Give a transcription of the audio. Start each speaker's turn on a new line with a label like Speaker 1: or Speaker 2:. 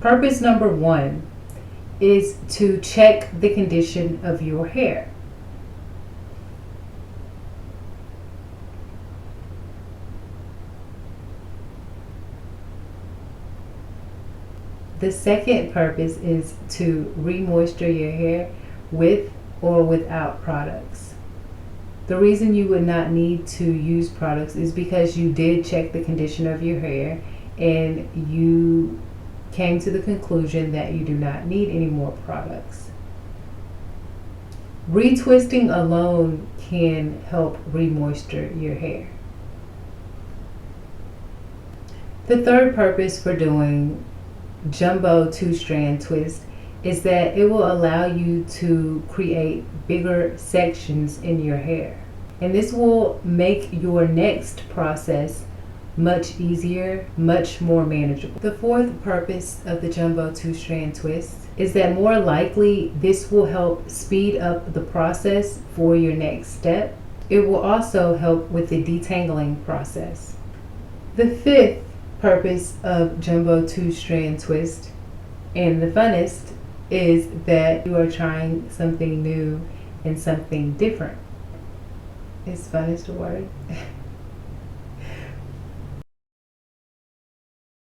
Speaker 1: Purpose number 1 is to check the condition of your hair. The second purpose is to re-moisture your hair with or without products. The reason you would not need to use products is because you did check the condition of your hair and you came to the conclusion that you do not need any more products. Retwisting alone can help re-moisture your hair. The third purpose for doing jumbo 2-strand twist is that it will allow you to create bigger sections in your hair, and this will make your next process much easier, much more manageable. The fourth purpose of the jumbo 2-strand twist is that more likely this will help speed up the process for your next step. It will also help with the detangling process. The fifth purpose of jumbo 2-strand twist, and the funnest, is that you are trying something new and something different. Is funnest a word?